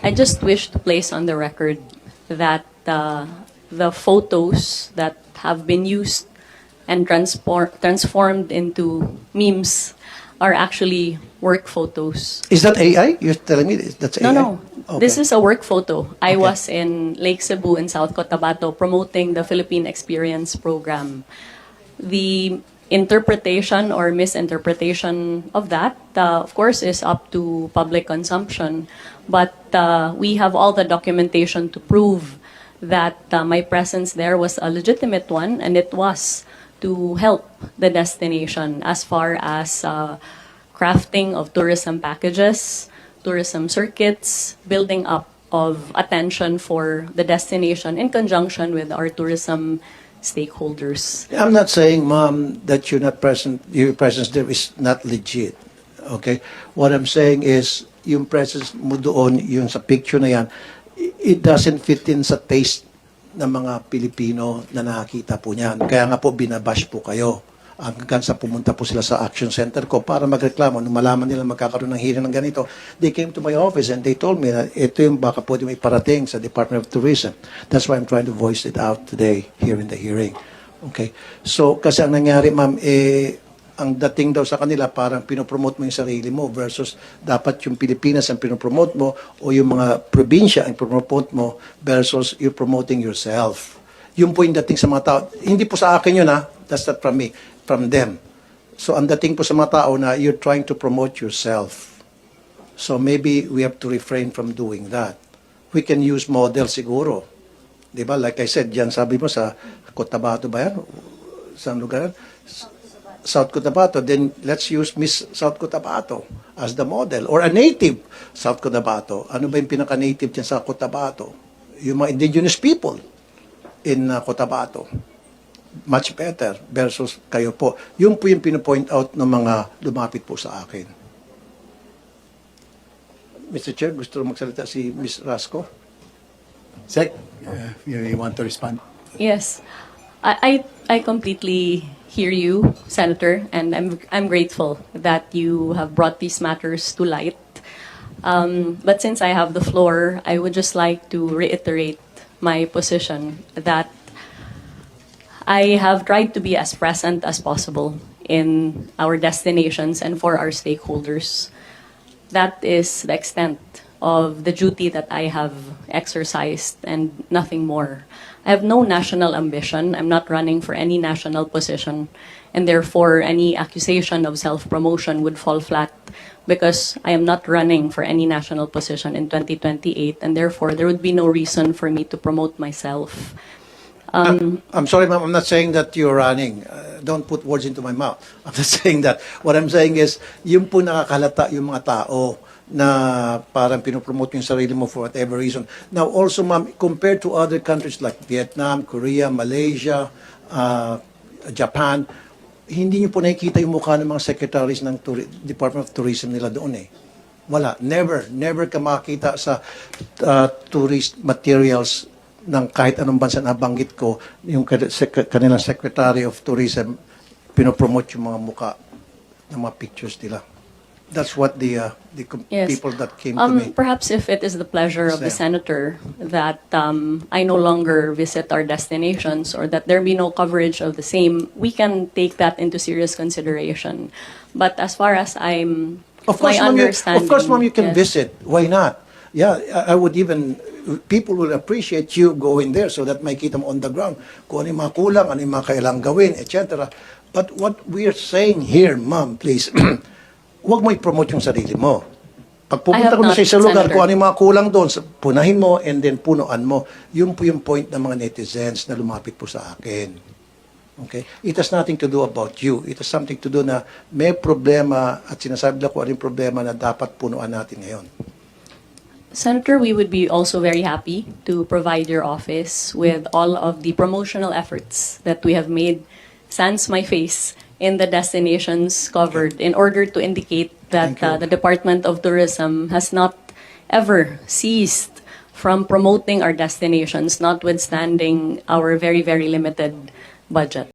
I just wish to place on the record that the photos that have been used and transformed into memes are actually work photos. Is that AI? You're telling me that's AI? No. Okay. This is a work photo. I Okay. was in Lake Cebu in South Cotabato promoting the Philippine Experience Program. The interpretation or misinterpretation of that, of course, is up to public consumption. But we have all the documentation to prove that my presence there was a legitimate one, and it was to help the destination as far as crafting of tourism packages, tourism circuits, building up of attention for the destination in conjunction with our tourism stakeholders. I'm not saying, Ma'am, that you're not present, your presence there is not legit. Okay? What I'm saying is, yung presence mo doon, yung sa picture na yan, it doesn't fit in sa taste ng mga Pilipino na nakakita po niyan. Kaya nga po, binabash po kayo. Hanggang sa pumunta po sila sa action center ko para magreklamo. Nung malaman nila magkakaroon ng hearing ng ganito, they came to my office and they told me na ito yung baka pwede may parating sa Department of Tourism. That's why I'm trying to voice it out today here in the hearing. Okay? So, kasi ang nangyari, ma'am, ang dating daw sa kanila, parang pinopromote mo yung sarili mo versus dapat yung Pilipinas ang pinopromote mo o yung mga probinsya ang pinopromote mo versus you're promoting yourself. Yun po yung dating sa mga tao. Hindi po sa akin yun, ha? That's not from me. From them. So, ang dating po sa mga tao na you're trying to promote yourself. So, maybe we have to refrain from doing that. We can use model siguro. Diba? Like I said, dyan sabi mo sa Cotabato ba yan? Saan lugar yan? South Cotabato. Then, let's use Miss South Cotabato as the model. Or a native South Cotabato. Ano ba yung pinaka-native dyan sa Cotabato? Yung mga indigenous people in Cotabato. Much better versus kayo po. Yun po yung pino-point out ng mga lumapit po sa akin. Mr. Chair, gusto magsalita si Ms. Rasco? Sec, you want to respond? Yes, I completely hear you, Senator, and I'm grateful that you have brought these matters to light. But since I have the floor, I would just like to reiterate my position that I have tried to be as present as possible in our destinations and for our stakeholders. That is the extent of the duty that I have exercised and nothing more. I have no national ambition. I'm not running for any national position, and therefore any accusation of self-promotion would fall flat because I am not running for any national position in 2028, and therefore there would be no reason for me to promote myself. I'm sorry, ma'am. I'm not saying that you're running. Don't put words into my mouth. I'm not saying that. What I'm saying is, yung po nakakalata yung mga tao na parang pinopromote yung sarili mo for whatever reason. Now, also, ma'am, compared to other countries like Vietnam, Korea, Malaysia, Japan, hindi niyo po nakikita yung mukha ng mga secretaries ng Department of Tourism nila doon eh. Wala. Never ka makita sa tourist materials ng kahit anong bansa na banggit ko, yung kanilang Secretary of Tourism, pinopromote yung mga muka ng mga pictures nila. That's what the Yes. people that came to me. Perhaps if it is the pleasure of the senator that I no longer visit our destinations or that there be no coverage of the same, we can take that into serious consideration. But as far as I'm, Of course, my ma'am, understanding, of course, ma'am, you can yes. visit. Why not? Yeah, I would even, people will appreciate you going there so that makita mo on the ground kung ano yung mga kulang, ano yung mga kailangang gawin, etc. But what we're saying here, ma'am, please, huwag mo i-promote yung sarili mo. Pag pupunta ko na sa isang lugar, kung ano yung mga kulang doon, punahin mo and then punuan mo. Yun po yung point ng mga netizens na lumapit po sa akin. Okay? It has nothing to do about you. It has something to do na may problema at sinasabi lang kung ano yung problema na dapat punuan natin ngayon. Senator, we would be also very happy to provide your office with all of the promotional efforts that we have made, sans my face, in the destinations covered in order to indicate that the Department of Tourism has not ever ceased from promoting our destinations, notwithstanding our very, very limited budget.